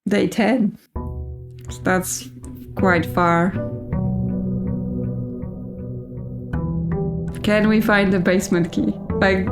Day 10. So that's quite far. Can we find the basement key? Like,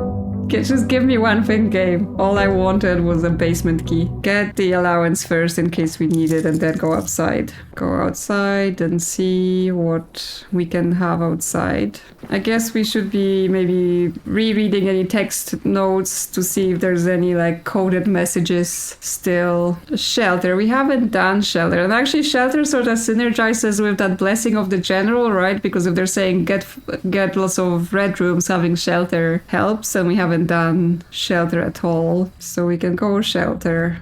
just give me one thing, game. All I wanted was a basement key. Get the allowance first in case we need it, and then go outside. Go outside and see what we can have outside. I guess we should be maybe rereading any text notes to see if there's any like coded messages still. Shelter. We haven't done shelter. And actually shelter sort of synergizes with that blessing of the general, right? Because if they're saying get lots of red rooms, having shelter helps, and we haven't done shelter at all, so we can go shelter.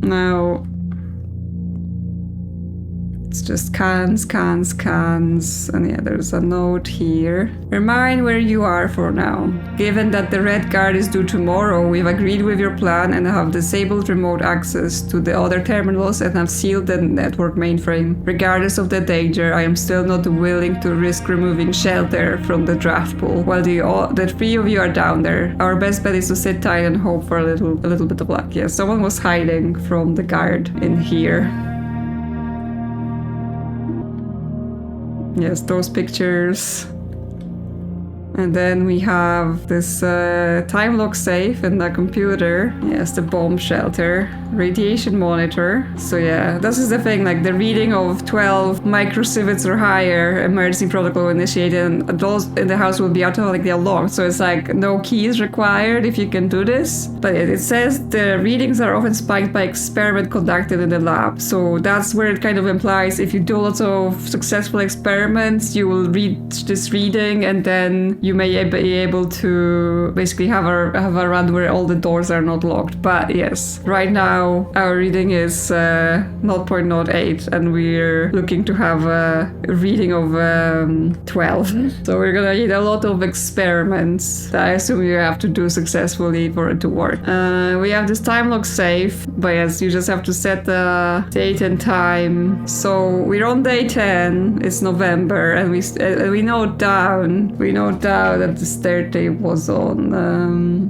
Now it's just cans, and yeah, there's a note here. Remind where you are for now. Given that the red guard is due tomorrow, we've agreed with your plan and have disabled remote access to the other terminals and have sealed the network mainframe. Regardless of the danger, I am still not willing to risk removing shelter from the draft pool while the three of you are down there. Our best bet is to sit tight and hope for a little bit of luck. Yeah, someone was hiding from the guard in here. Yes, those pictures. And then we have this time lock safe in the computer. Yes, the bomb shelter. Radiation monitor. So yeah, this is the thing, like the reading of 12 microsieverts or higher, emergency protocol initiated, and those in the house will be automatically unlocked. So it's like no keys required if you can do this. But it says the readings are often spiked by experiment conducted in the lab. So that's where it kind of implies if you do lots of successful experiments, you will read this reading, and then you may be able to basically have a run where all the doors are not locked. But yes, right now our reading is 0.08 and we're looking to have a reading of 12. So we're gonna need a lot of experiments that I assume you have to do successfully for it to work. We have this time lock safe, but yes, you just have to set the date and time. So we're on day 10, it's November, and we note down that the start date was on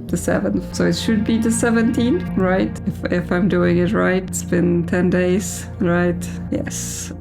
the 7th. So it should be the 17th, right? If I'm doing it right. It's been 10 days, right? Yes.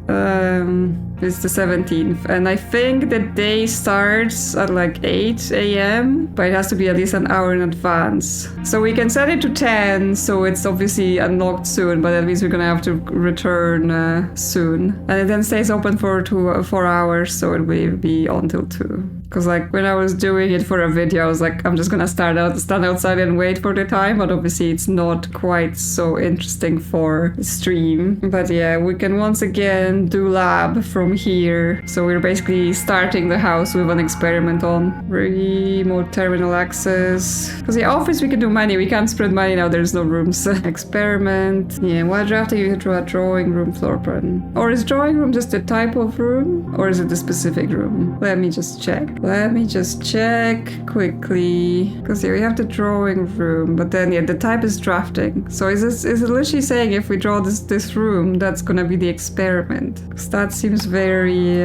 It's the 17th. And I think the day starts at like 8 a.m., but it has to be at least an hour in advance. So we can set it to 10, so it's obviously unlocked soon, but at least we're gonna have to return soon. And it then stays open for 4 hours, so it will be on till 2. Because like when I was doing it for a video, I was like, I'm just gonna stand outside and wait for the time, but obviously it's not quite so interesting for the stream. But yeah, we can once again do lab from here. So we're basically starting the house with an experiment on remote terminal access. Because the office we can do money, we can't spread money now, there's no rooms. Experiment. Yeah, while drafting you draw a drawing room floor plan. Or is drawing room just a type of room? Or is it a specific room? Let me just check. Let me just check quickly. Because here we have the drawing room, but then yeah, the type is drafting. So is it literally saying if we draw this room, that's gonna be the experiment? Because that seems very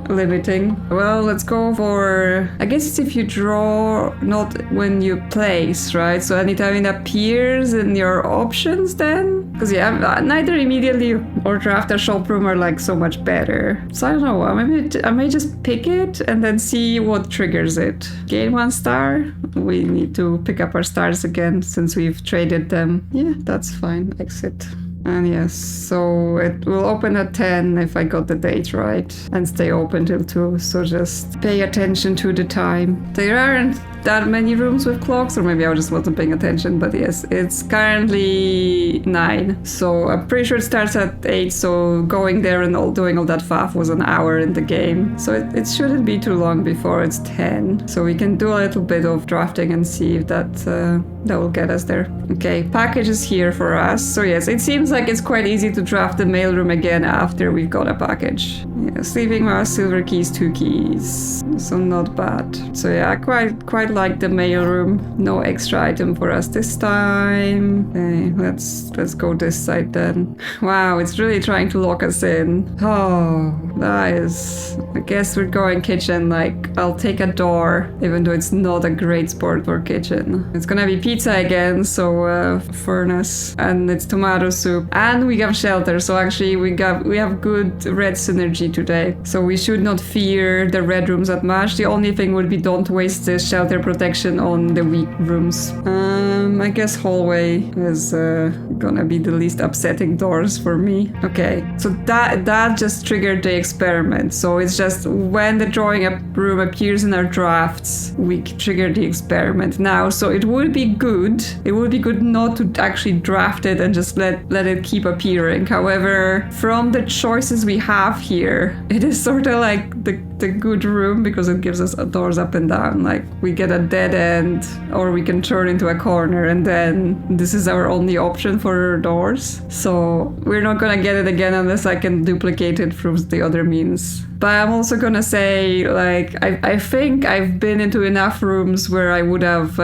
limiting. Well, let's go for, I guess it's if you draw, not when you place, right? So anytime it appears in your options then? Because yeah, neither immediately or draft a shop room are like so much better. So I don't know, I may just pick it and then see what triggers it. Gain 1 star. We need to pick up our stars again since we've traded them. Yeah, that's fine. Exit. And yes, so it will open at 10 if I got the date right, and stay open till 2, so just pay attention to the time. There aren't that many rooms with clocks, or maybe I just wasn't paying attention, but yes, it's currently 9, so I'm pretty sure it starts at 8, so going there and doing all that faff was an hour in the game, so it shouldn't be too long before it's 10, so we can do a little bit of drafting and see if that will get us there. Okay, package is here for us, so yes, it seems like it's quite easy to draft the mailroom again after we've got a package. Yeah, sleeping mouse, silver keys, 2 keys. So not bad. So yeah, I quite like the mail room. No extra item for us this time. Okay, let's go this side then. Wow, it's really trying to lock us in. Oh, that is... I guess we're going kitchen. Like, I'll take a door, even though it's not a great spot for kitchen. It's gonna be pizza again, so furnace. And it's tomato soup. And we have shelter, so actually we have good red synergy today. So we should not fear the red rooms that much. The only thing would be don't waste the shelter protection on the weak rooms. I guess hallway is gonna be the least upsetting doors for me. Okay, so that just triggered the experiment. So it's just when the drawing up room appears in our drafts, we trigger the experiment now. So it would be good. It would be good not to actually draft it and just let it keep appearing. However, from the choices we have here, it is sort of like the good room because it gives us doors up and down. Like we get a dead end or we can turn into a corner, and then this is our only option for doors. So we're not gonna get it again unless I can duplicate it through the other means. But I'm also gonna say, like, I think I've been into enough rooms where I would have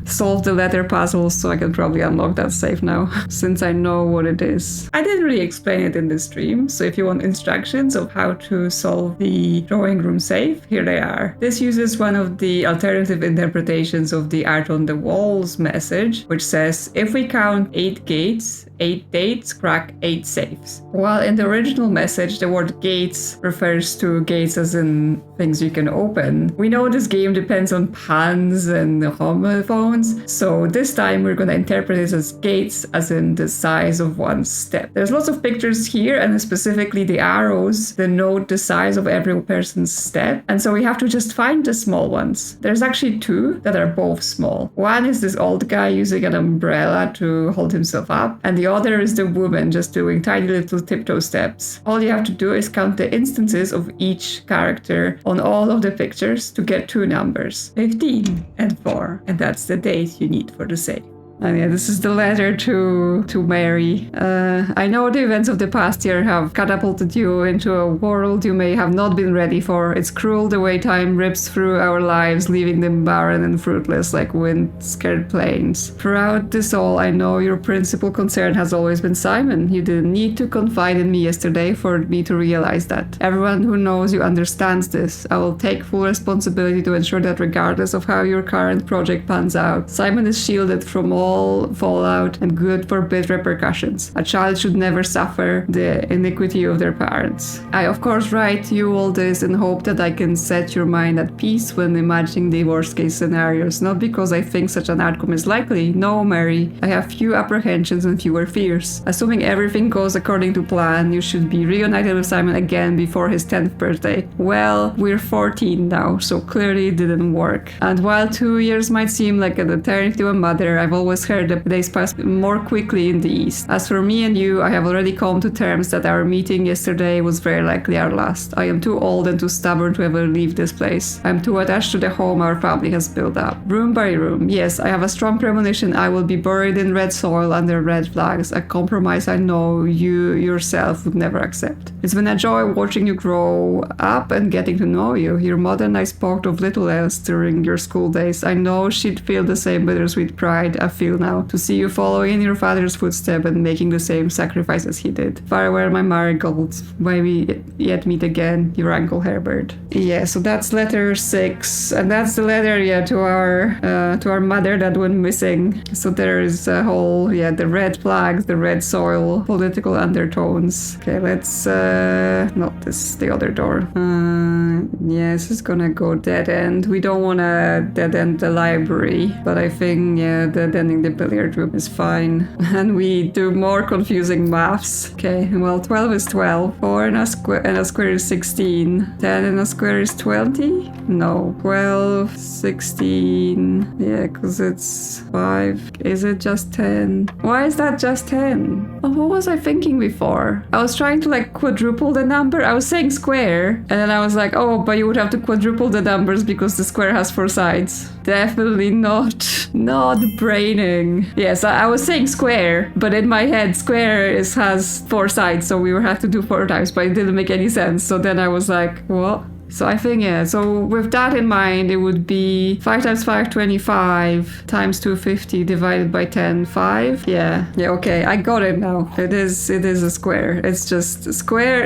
solved the letter puzzles, so I can probably unlock that safe now, since I know what it is. I didn't really explain it in this stream, so if you want instructions of how to solve the drawing room safe, here they are. This uses one of the alternative interpretations of the art on the walls message, which says, if we count 8 gates, 8 dates, crack 8 safes. While in the original message, the word gates refers to gates as in things you can open. We know this game depends on puns and homophones, so this time we're going to interpret it as gates as in the size of one step. There's lots of pictures here, and specifically the arrows denote the size of every person's step, and so we have to just find the small ones. There's actually 2 that are both small. One is this old guy using an umbrella to hold himself up, and the other is the woman just doing tiny little tiptoe steps. All you have to do is count the instances of each character on all of the pictures to get 2 numbers, 15 and 4, and that's the date you need for the save. And yeah, this is the letter to Mary. I know the events of the past year have catapulted you into a world you may have not been ready for. It's cruel the way time rips through our lives, leaving them barren and fruitless like wind-scared plains. Throughout this all, I know your principal concern has always been Simon. You didn't need to confide in me yesterday for me to realize that. Everyone who knows you understands this. I will take full responsibility to ensure that regardless of how your current project pans out, Simon is shielded from all fallout and good forbid repercussions. A child should never suffer the iniquity of their parents. I of course write you all this in hope that I can set your mind at peace when imagining the worst case scenarios, not because I think such an outcome is likely. No, Mary, I have few apprehensions and fewer fears. Assuming everything goes according to plan, you should be reunited with Simon again before his 10th birthday. Well, we're 14 now, so clearly it didn't work. And while 2 years might seem like an eternity to a mother, I've always heard that days pass more quickly in the East. As for me and you, I have already come to terms that our meeting yesterday was very likely our last. I am too old and too stubborn to ever leave this place. I am too attached to the home our family has built up. Room by room, yes, I have a strong premonition I will be buried in red soil under red flags, a compromise I know you yourself would never accept. It's been a joy watching you grow up and getting to know you. Your mother and I spoke of little else during your school days. I know she'd feel the same bittersweet pride I feel now, to see you following in your father's footsteps and making the same sacrifices he did. Farewell, my marigolds. May we yet meet again, your Uncle Herbert. Yeah, so that's letter 6, and that's the letter, yeah, to our mother that went missing. So there is a whole, yeah, the red flags, the red soil, political undertones. Okay, let's not this, the other door. Yeah, this is gonna go dead end. We don't want to dead end the library, but I think, yeah, dead ending the billiard room is fine. And we do more confusing maths. Okay, well, 12 is 12. 4 and a square is 16. 10 and a square is 20? No. 12, 16. Yeah, because it's 5. Is it just 10? Why is that just 10? Oh, what was I thinking before? I was trying to like quadruple the number. I was saying square, and then I was like, oh, but you would have to quadruple the numbers because the square has 4 sides. definitely not braining. Yes, I was saying square, but in my head, square has 4 sides, so we would have to do 4 times, but it didn't make any sense. So then I was like, what? So I think, yeah, so with that in mind, it would be 5 times 5, 25, times 250 divided by 10, 5. Yeah, okay, I got it now. It is a square. It's just square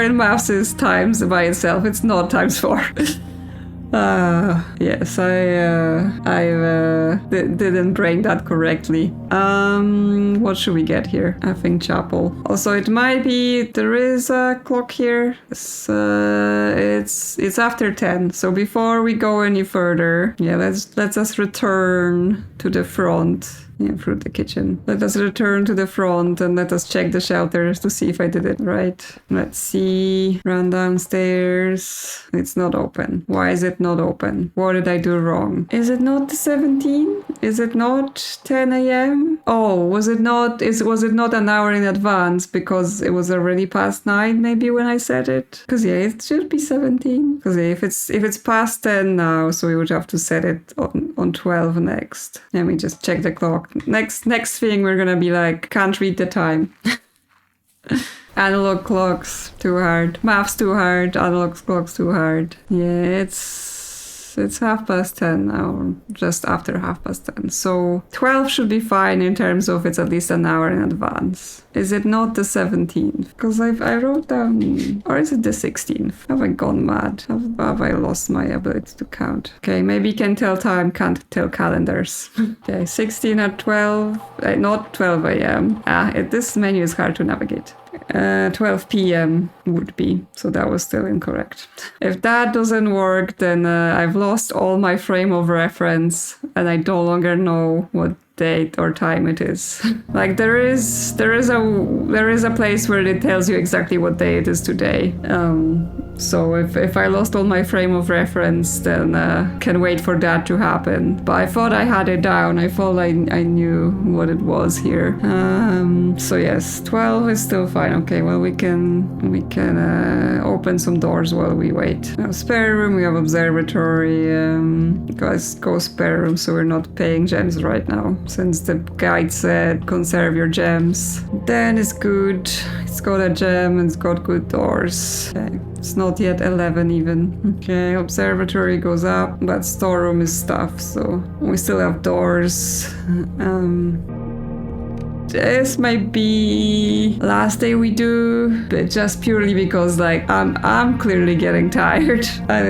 in maths is times by itself. It's not times 4. Yes, I didn't brain that correctly. What should we get here? I think chapel. Also, it might be there is a clock here. It's after 10. So before we go any further, yeah, let's us return to the front. Yeah, through the kitchen. Let us return to the front and let us check the shelters to see if I did it right. Let's see. Run downstairs. It's not open. Why is it not open? What did I do wrong? Is it not the 17? Is it not 10 a.m.? Oh, was it not an hour in advance because it was already past 9 maybe when I said it? Because yeah, it should be 17. Because yeah, if it's past 10 now, so we would have to set it on 12 next. Let me just check the clock. Next thing we're gonna be like, can't read the time. Analog clocks too hard. Maths too hard. Analog clocks too hard. Yeah, it's 10:30 now, just after 10:30. So 12 should be fine in terms of it's at least an hour in advance. Is it not the 17th? Because I wrote down, or is it the 16th? Have I gone mad? Have I lost my ability to count? Okay, maybe can tell time, can't tell calendars. Okay, 16 at 12, not 12 a.m. This menu is hard to navigate. 12 p.m. would be, so that was still incorrect. If that doesn't work, then I've lost all my frame of reference and I no longer know what date or time it is. Like there is a place where it tells you exactly what day it is today. So if I lost all my frame of reference, then can wait for that to happen. But I thought I had it down. I thought I knew what it was here. So yes, 12 is still fine. Okay, well we can open some doors while we wait. We have spare room. We have observatory. Guys, go spare room. So we're not paying gems right now, since the guide said conserve your gems. Then it's good. It's got a gem and it's got good doors. Okay. It's not yet 11 even. Okay, observatory goes up, but storeroom is stuff, so we still have doors. This might be last day we do, but just purely because like I'm clearly getting tired and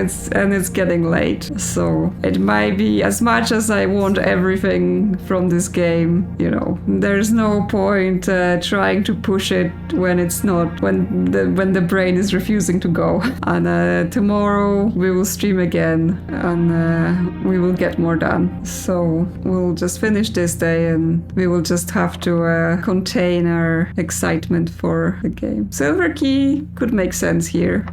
it's getting late. So it might be, as much as I want everything from this game, you know, there's no point trying to push it when it's not, when the brain is refusing to go. And tomorrow we will stream again and we will get more done. So we'll just finish this day and we will just have to contain our excitement for the game. Silver key could make sense here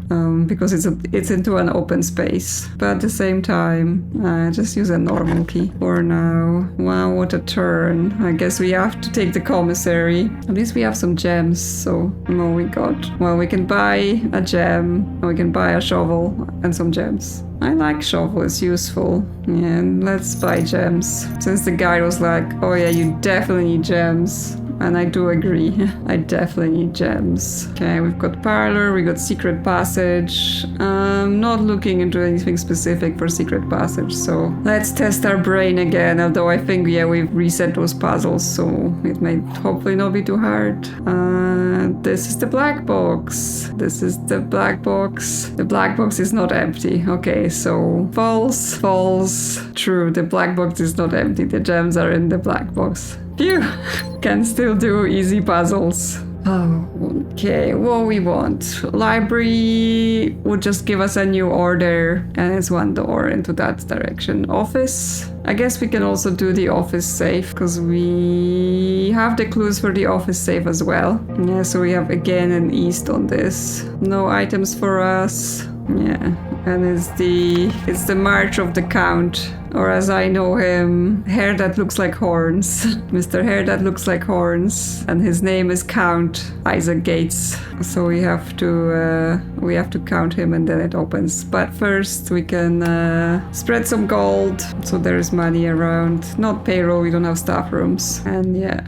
because it's into an open space, but at the same time just use a normal key for now. Wow, what a turn. I guess we have to take the commissary. At least we have some gems. So what we got? Well, we can buy a gem, we can buy a shovel and some gems. I like shovel, it's useful. Yeah, let's buy gems. Since the guy was like, oh yeah, you definitely need gems. And I do agree. I definitely need gems. Okay, we've got parlor, we got secret passage. Not looking into anything specific for secret passage, so let's test our brain again. Although I think, yeah, we've reset those puzzles, so it may hopefully not be too hard. This is the black box. This is the black box. The black box is not empty. Okay, so false, false, true. The black box is not empty. The gems are in the black box. Phew! Can still do easy puzzles. Oh, okay, what we want. Library would just give us a new order and it's one door into that direction. Office. I guess we can also do the office safe because we have the clues for the office safe as well. Yeah, so we have again an east on this. No items for us. Yeah. And it's the March of the Count, or as I know him, hair that looks like horns. Mr. Hair that looks like horns, and his name is Count Isaac Gates. So we have to count him, and then it opens. But first we can spread some gold, so there's money around. Not payroll, we don't have staff rooms, and yeah.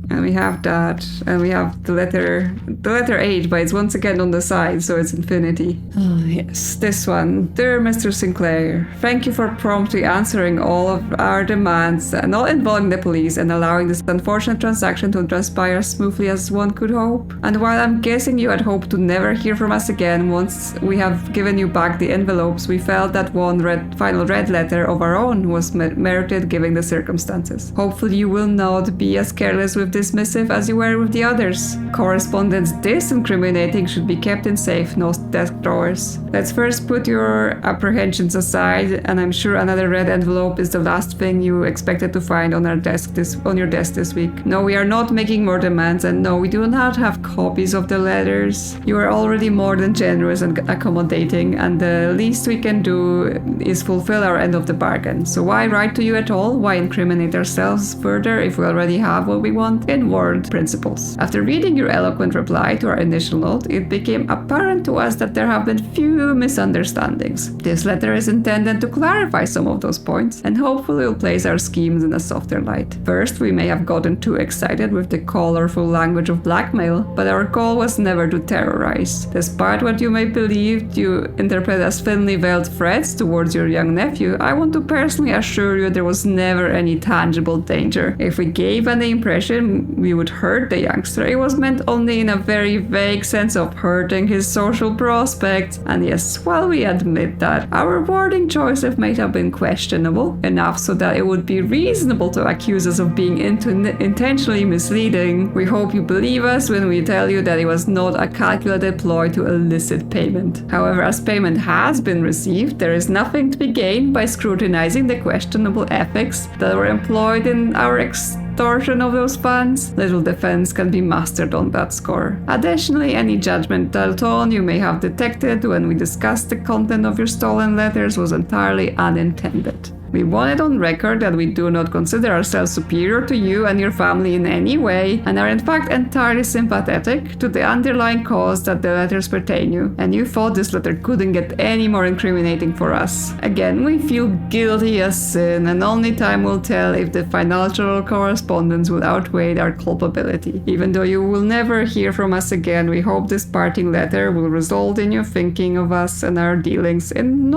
And we have that, and we have the letter H, but it's once again on the side, so it's infinity. Oh, yes, this one. Dear Mr. Sinclair, thank you for promptly answering all of our demands, not involving the police, and allowing this unfortunate transaction to transpire smoothly as one could hope. And while I'm guessing you had hoped to never hear from us again once we have given you back the envelopes, we felt that one final red letter of our own was merited given the circumstances. Hopefully you will not be as careless with this missive as you were with the others. Correspondence this incriminating should be kept in safe, no desk drawers. Let's first put your apprehensions aside, and I'm sure another red envelope is the last thing you expected to find on your desk this week. No, we are not making more demands, and no, we do not have copies of the letters. You are already more than generous and accommodating, and the least we can do is fulfill our end of the bargain. So why write to you at all? Why incriminate ourselves further if we already have what we want? Inward principles. After reading your eloquent reply to our initial note, it became apparent to us that there have been few misunderstandings. This letter is intended to clarify some of those points, and hopefully will place our schemes in a softer light. First, we may have gotten too excited with the colorful language of blackmail, but our goal was never to terrorize. Despite what you may believe you interpret as thinly veiled threats towards your young nephew, I want to personally assure you there was never any tangible danger. If we gave any impression we would hurt the youngster, it was meant only in a very vague sense of hurting his social prospects. And yes, while we admit that our wording choices might have been questionable enough so that it would be reasonable to accuse us of being intentionally misleading, we hope you believe us when we tell you that it was not a calculated ploy to elicit payment. However, as payment has been received, there is nothing to be gained by scrutinizing the questionable ethics that were employed in our extortion of those funds. Little defense can be mastered on that score. Additionally, any judgmental tone you may have detected when we discussed the content of your stolen letters was entirely unintended. We want it on record that we do not consider ourselves superior to you and your family in any way, and are in fact entirely sympathetic to the underlying cause that the letters pertain you, and you thought this letter couldn't get any more incriminating for us. Again, we feel guilty as sin, and only time will tell if the financial correspondence will outweigh our culpability. Even though you will never hear from us again, we hope this parting letter will result in your thinking of us and our dealings in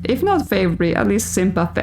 if not favorably, at least sympathetically.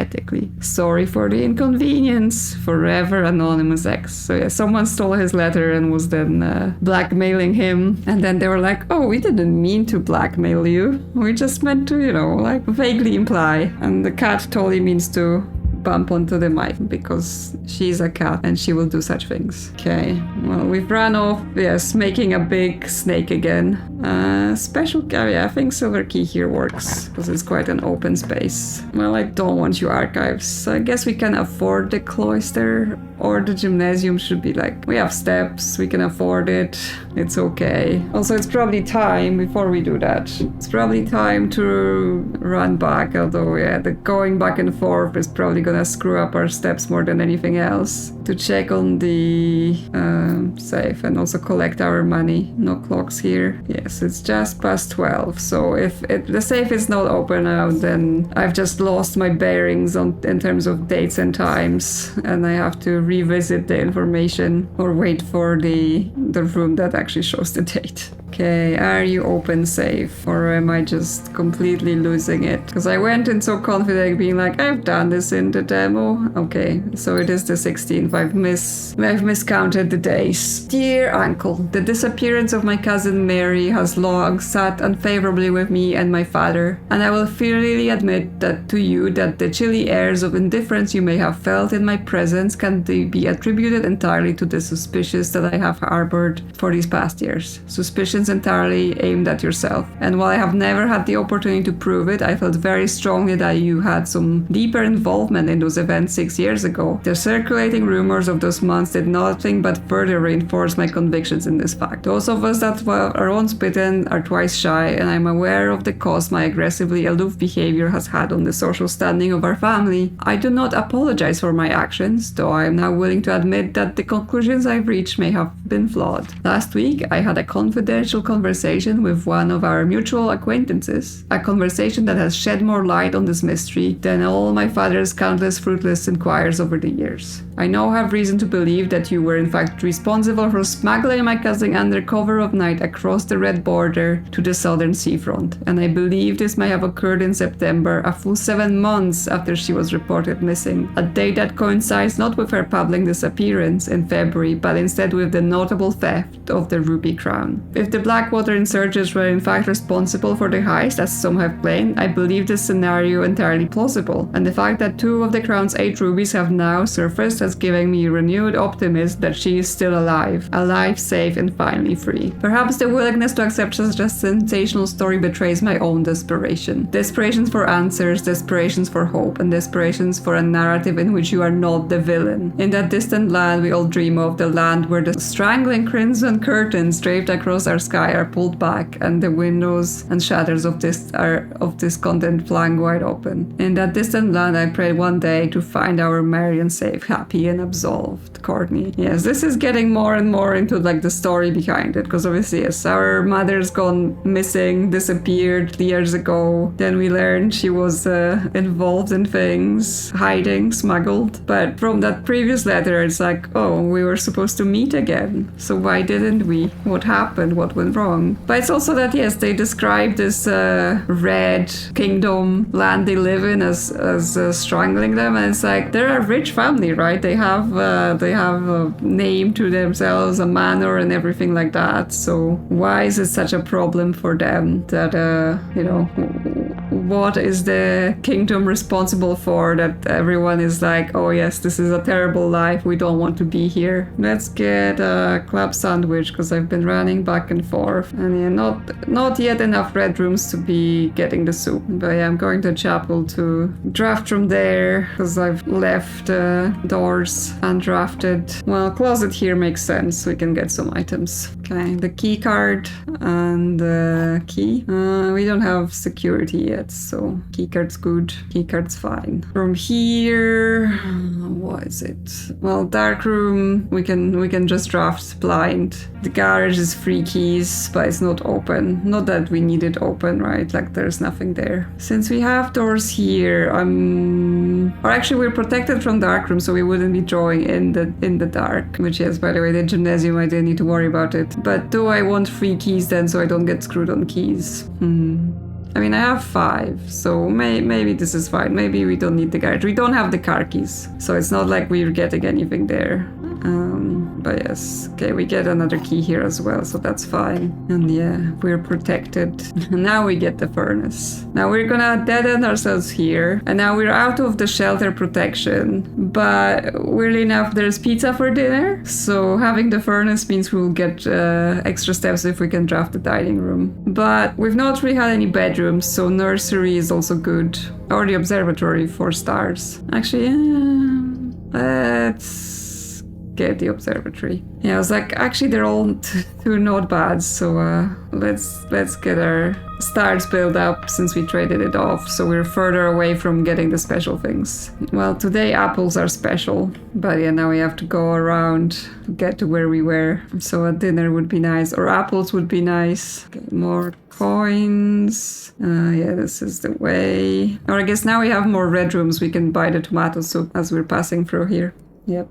Sorry for the inconvenience. Forever Anonymous X. So yeah, someone stole his letter and was then blackmailing him. And then they were like, oh, we didn't mean to blackmail you. We just meant to, vaguely imply. And the cat totally means to bump onto the mic because she's a cat and she will do such things. Okay, well, we've run off, yes, making a big snake again. I think silver key here works because it's quite an open space. Well, I don't want you archives, so I guess we can afford the cloister, or the gymnasium should be we have steps, we can afford it, it's okay. Also, it's probably time, before we do that, it's probably time to run back, although yeah, the going back and forth is probably gonna screw up our steps more than anything else. To check on the safe and also collect our money. No clocks here. Yes, it's just past 12, so if the safe is not open now, then I've just lost my bearings in terms of dates and times, and I have to revisit the information or wait for the room that actually shows the date. Okay, are you open safe, or am I just completely losing it? Because I went in so confident, being like, I've done this in the demo. Okay, so it is the 16th. I've miscounted the days. Dear Uncle, the disappearance of my cousin Mary has long sat unfavorably with me and my father, and I will freely admit that to you that the chilly airs of indifference you may have felt in my presence can be attributed entirely to the suspicions that I have harbored for these past years. Suspicions conclusions entirely aimed at yourself. And while I have never had the opportunity to prove it, I felt very strongly that you had some deeper involvement in those events 6 years ago. The circulating rumors of those months did nothing but further reinforce my convictions in this fact. Those of us that are once bitten are twice shy, and I'm aware of the cost my aggressively aloof behavior has had on the social standing of our family. I do not apologize for my actions, though I am now willing to admit that the conclusions I've reached may have been flawed. Last week, I had a confidential conversation with one of our mutual acquaintances, a conversation that has shed more light on this mystery than all my father's countless fruitless inquiries over the years. I now have reason to believe that you were in fact responsible for smuggling my cousin under cover of night across the red border to the southern seafront, and I believe this may have occurred in September, a full 7 months after she was reported missing, a date that coincides not with her public disappearance in February, but instead with the notable theft of the ruby crown. If the Blackwater insurgents were in fact responsible for the heist, as some have claimed, I believe this scenario entirely plausible, and the fact that 2 of the crown's 8 rubies have now surfaced has given me renewed optimism that she is still alive, safe, and finally free. Perhaps the willingness to accept such a sensational story betrays my own desperation. Desperations for answers, desperations for hope, and desperations for a narrative in which you are not the villain. In that distant land we all dream of, the land where the strangling crimson curtains draped across our sky are pulled back, and the windows and shutters of discontent flung wide open. In that distant land I prayed one day to find our Marion safe, happy, and absolved. Courtney. Yes, this is getting more and more into like the story behind it, because obviously, yes, our mother's gone missing, disappeared years ago. Then we learned she was involved in things, hiding, smuggled. But from that previous letter, it's like, oh, we were supposed to meet again. So why didn't we? What happened? What went wrong? But it's also that, yes, they describe this red kingdom land they live in as strangling them, and it's like they're a rich family, right? They have a name to themselves, a manor, and everything like that. So why is it such a problem for them that what is the kingdom responsible for that everyone is like, oh yes, this is a terrible life, we don't want to be here. Let's get a club sandwich, because I've been running back and forth, and yeah, not yet enough red rooms to be getting the soup. But yeah, I'm going to chapel to draft from there, because I've left doors undrafted. Well, closet here makes sense, we can get some items. Okay, the key card and the key. We don't have security yet, so key card's good, key card's fine. From here, what is it? Well, dark room, we can just draft blind. The garage is 3 keys, but it's not open. Not that we need it open, right? Like there's nothing there. Since we have doors here, or actually we're protected from dark room, so we wouldn't be drawing in the dark. Which is, by the way, the gymnasium, I didn't need to worry about it. But do I want 3 keys then, so I don't get screwed on keys? I mean, I have 5, so maybe this is fine. Maybe we don't need the garage. We don't have the car keys, so it's not like we're getting anything there. But yes, okay, we get another key here as well, so that's fine. And yeah, we're protected. Now we get the furnace. Now we're gonna dead end ourselves here, and now we're out of the shelter protection. But weirdly enough, there's pizza for dinner, so having the furnace means we'll get extra steps if we can draft the dining room. But we've not really had any bedrooms, so nursery is also good. Or the observatory, 4 stars. Actually, let's get the observatory. Yeah, I was like, actually they're all two not bad, so let's get our stars built up since we traded it off, so we're further away from getting the special things. Well, today apples are special, but yeah, now we have to go around to get to where we were. So a dinner would be nice, or apples would be nice. Okay, more coins. Yeah, this is the way. Or I guess now we have more red rooms, we can buy the tomato soup as we're passing through here. Yep.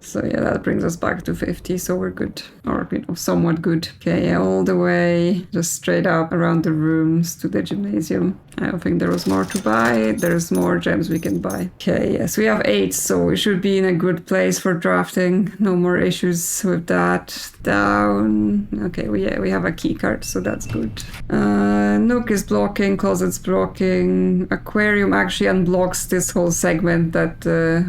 So yeah, that brings us back to 50, so we're good. Or, somewhat good. Okay, all the way, just straight up around the rooms to the gymnasium. I don't think there was more to buy. There's more gems we can buy. Okay, yes, we have 8, so we should be in a good place for drafting. No more issues with that. Down. Okay, we have a key card, so that's good. Nook is blocking, closet's blocking. Aquarium actually unblocks this whole segment that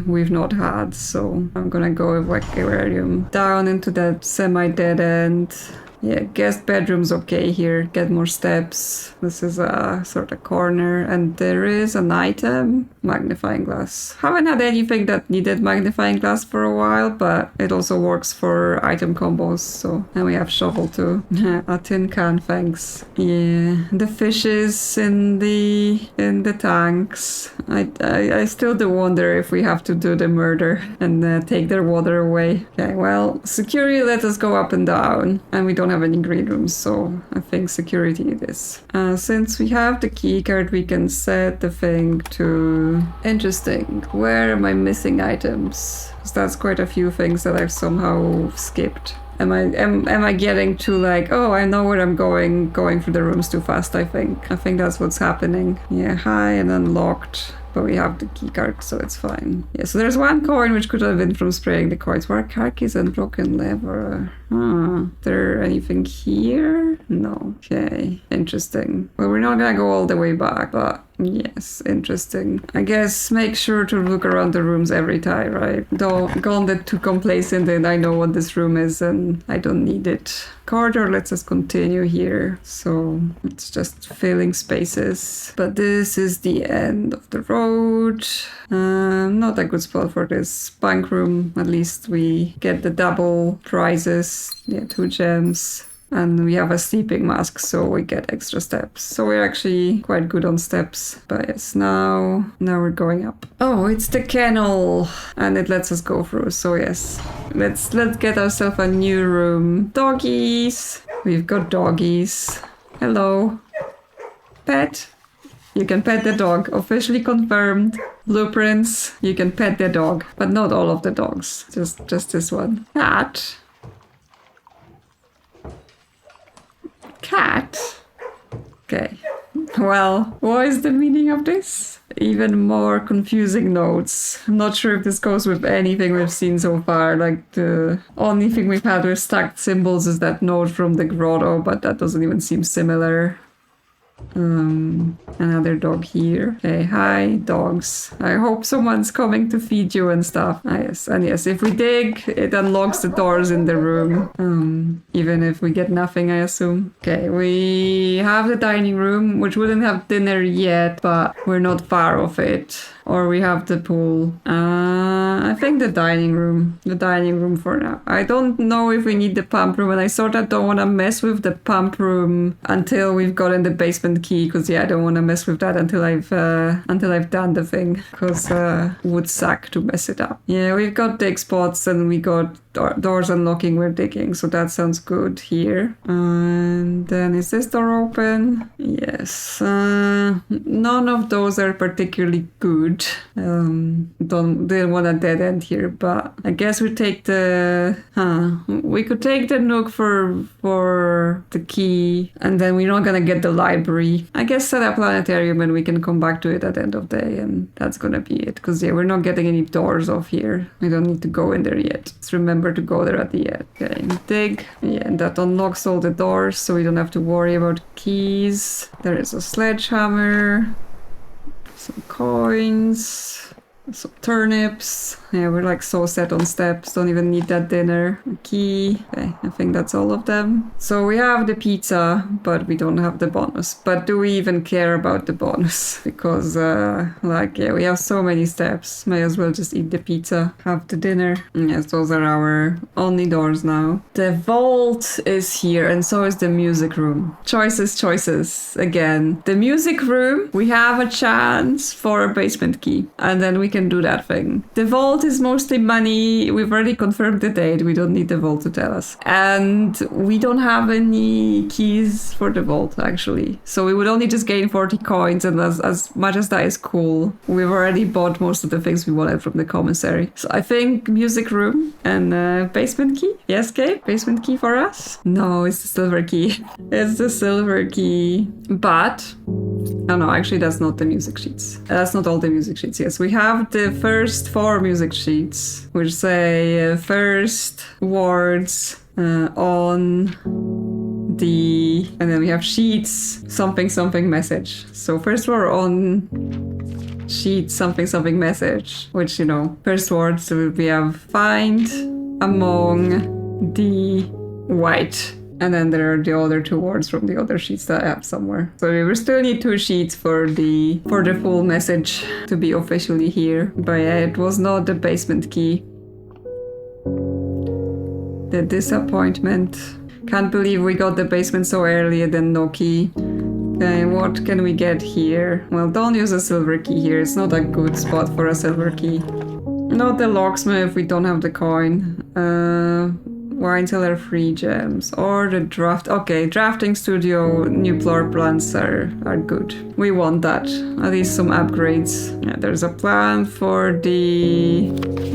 we've not had, so I'm gonna go with aquarium. Down into that semi-dead end. Yeah, guest bedroom's okay here. Get more steps. This is a sort of corner. And there is an item. Magnifying glass. Haven't had anything that needed magnifying glass for a while, but it also works for item combos. So, and we have shovel too. A tin can, thanks. Yeah, the fishes in the tanks. I still do wonder if we have to do the murder and take their water away. Okay, well, security let us go up and down, and we don't have any green rooms, so I think security it is. Since we have the key card, we can set the thing to interesting. Where am I missing items? 'Cause that's quite a few things that I've somehow skipped. Am I getting too like, oh, I know where I'm going through the rooms too fast, I think that's what's happening. Yeah, high and unlocked. But we have the keycard, so it's fine. Yeah, so there's one coin which could have been from spraying the coins. Where are car keys and broken lever? There anything here? No. Okay, interesting. Well, we're not gonna go all the way back, but yes, interesting. I guess make sure to look around the rooms every time, right? Don't go on the too complacent and I know what this room is and I don't need it. Corridor lets us continue here, so it's just filling spaces. But this is the end of the road. Not a good spot for this bank room. At least we get the double prizes. Yeah, 2 gems. And we have a sleeping mask, so we get extra steps. So we're actually quite good on steps. But yes, now we're going up. Oh, it's the kennel, and it lets us go through. So yes, let's get ourselves a new room. Doggies. We've got doggies. Hello, pet. You can pet the dog. Officially confirmed. BluePrince. You can pet the dog, but not all of the dogs. Just this one. Cat. Cat. Okay. Well, what is the meaning of this? Even more confusing notes. I'm not sure if this goes with anything we've seen so far. Like, the only thing we've had with stacked symbols is that note from the grotto, but that doesn't even seem similar. Another dog here. Okay, hi, dogs. I hope someone's coming to feed you and stuff. Ah, yes, and yes, if we dig, it unlocks the doors in the room. Even if we get nothing, I assume. Okay, we have the dining room, which wouldn't have dinner yet, but we're not far off it. Or we have the pool. I think the dining room. The dining room for now. I don't know if we need the pump room, and I sort of don't want to mess with the pump room until we've gotten the basement key, because yeah, I don't want to mess with that until I've done the thing, because would suck to mess it up. Yeah, we've got dig spots and we got doors unlocking, we're digging, so that sounds good here. And then is this door open? Yes. None of those are particularly good. Didn't want a dead end here, but I guess we take the we could take the nook for the key, and then we're not gonna get the library. I guess set a planetarium and we can come back to it at the end of the day, and that's gonna be it, because yeah, we're not getting any doors off here. We don't need to go in there yet. Let's remember to go there at the end. Okay, dig. Yeah, and that unlocks all the doors, so we don't have to worry about keys. There is a sledgehammer, some coins, some turnips. Yeah, we're like so set on steps, don't even need that dinner. A key. Okay, I think that's all of them. So we have the pizza, but we don't have the bonus. But do we even care about the bonus? Because like, yeah, we have so many steps. May as well just eat the pizza, have the dinner. Yes, those are our only doors now. The vault is here, and so is the music room. Choices again. The music room, we have a chance for a basement key, and then we can do that thing. The vault is mostly money. We've already confirmed the date. We don't need the vault to tell us. And we don't have any keys for the vault, actually. So we would only just gain 40 coins, and as much as that is cool, we've already bought most of the things we wanted from the commissary. So I think music room and basement key. Yes, Kate? Basement key for us? No, it's the silver key. It's the silver key. But... oh no, actually that's not the music sheets. That's not all the music sheets. Yes, we have the first 4 music sheets, which say first words on the... and then we have sheets, something message. So first word on sheet, something message, which, you know, first words, so we have find among the white And then there are the other 2 words from the other sheets that I have somewhere. So we will still need 2 sheets for the full message to be officially here. But yeah, it was not the basement key. The disappointment. Can't believe we got the basement so early and then no key. Okay, what can we get here? Well, don't use a silver key here. It's not a good spot for a silver key. Not the locksmith, we don't have the coin. Wine cellar, 3 gems. Or the draft. Okay, drafting studio, new floor plans are good. We want that. At least some upgrades. Yeah, there's a plan for the...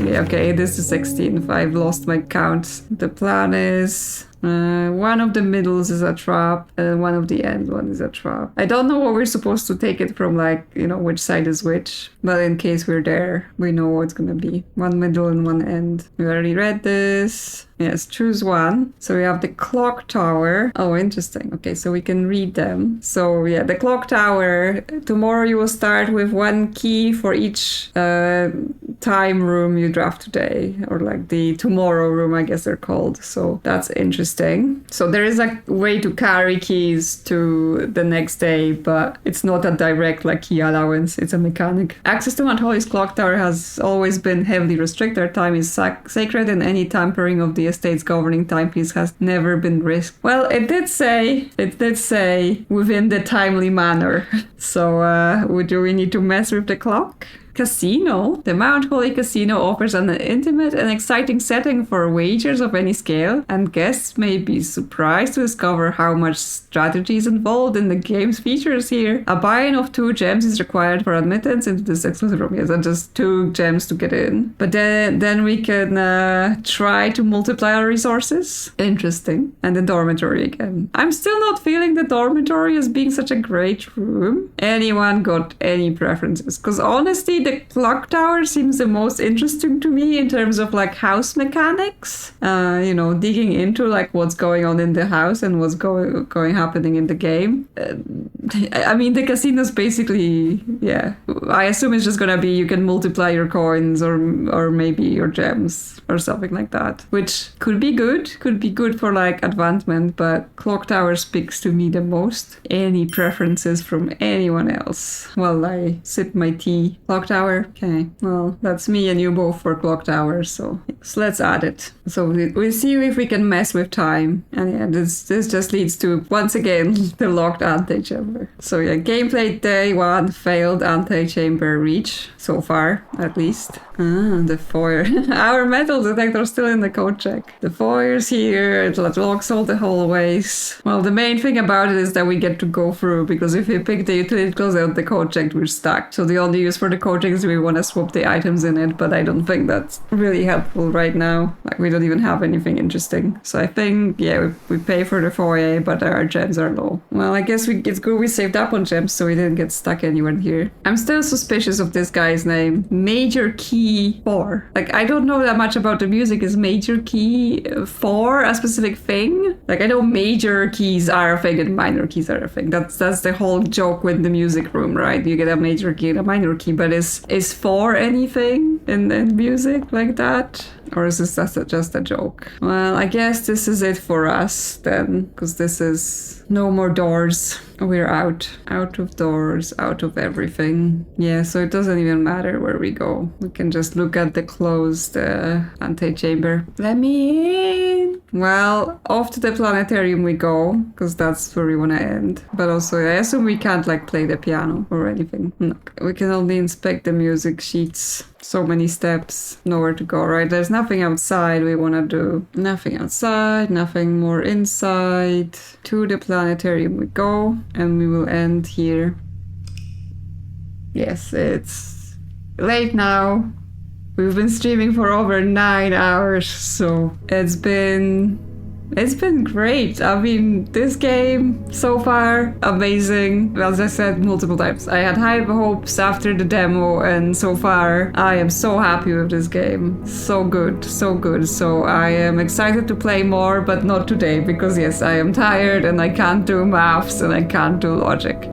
Yeah, okay, this is 16. I've lost my count. The plan is... one of the middles is a trap, and one of the end one is a trap. I don't know what we're supposed to take it from, like, you know, which side is which. But in case we're there, we know what it's gonna be. One middle and one end. We already read this. Yes, choose one. So we have the clock tower. Oh, interesting. Okay, so we can read them. So yeah, the clock tower. Tomorrow you will start with 1 key for each time room you draft today. Or like the tomorrow room, I guess they're called. So that's interesting. So there is a way to carry keys to the next day, but it's not a direct like key allowance. It's a mechanic. Access to Mount Holly's clock tower has always been heavily restricted. Our time is sacred, and any tampering of the estate's governing timepiece has never been risked. Well, it did say within the timely manner. So do we need to mess with the clock? Casino. The Mount Holly Casino offers an intimate and exciting setting for wagers of any scale, and guests may be surprised to discover how much strategy is involved in the game's features here. A buy-in of 2 gems is required for admittance into this exclusive room. Yes, and just 2 gems to get in. But then we can try to multiply our resources. Interesting. And the dormitory again. I'm still not feeling the dormitory as being such a great room. Anyone got any preferences? Because honestly, the clock tower seems the most interesting to me in terms of like house mechanics. You know, digging into like what's going on in the house and what's happening in the game. I mean, the casino's basically, yeah. I assume it's just gonna be you can multiply your coins or maybe your gems or something like that, which could be good for like advancement. But clock tower speaks to me the most. Any preferences from anyone else while I sip my tea? Clock tower. Okay, well, that's me and you both for clock tower, so let's add it. So we'll see if we can mess with time. And yeah, this just leads to, once again, the locked antechamber. So yeah, gameplay day 1, failed antechamber reach, so far, at least. The foyer. Our metal detector is still in the code check. The foyer's here, it locks all the hallways. Well, the main thing about it is that we get to go through, because if we pick the utility close out the code check, we're stuck. So the only use for the code check is we want to swap the items in it, but I don't think that's really helpful right now. Like, we don't even have anything interesting. So I think, yeah, we pay for the foyer, but our gems are low. Well, I guess it's good we saved up on gems so we didn't get stuck anywhere here. I'm still suspicious of this guy's name. Major Key 4. Like, I don't know that much about the music. Is major key 4 a specific thing? Like, I know major keys are a thing and minor keys are a thing. That's the whole joke with the music room, right? You get a major key and a minor key, but is 4 anything in music like that? Or is this just a joke? Well, I guess this is it for us then, because this is no more doors. We're out of doors, out of everything. Yeah, so it doesn't even matter where we go. We can just look at the closed antechamber. Let me in. Well, off to the planetarium we go, because that's where we want to end. But also, I assume we can't like play the piano or anything. No, we can only inspect the music sheets. So many steps, nowhere to go, right? There's nothing outside we want to do. Nothing outside, nothing more inside. To the planetarium we go, and we will end here. Yes, it's late now. We've been streaming for over 9 hours, so it's been great. I mean, this game so far, amazing. As I said multiple times, I had high hopes after the demo, and so far I am so happy with this game. So good, so good. So I am excited to play more, but not today, because yes, I am tired and I can't do maths and I can't do logic.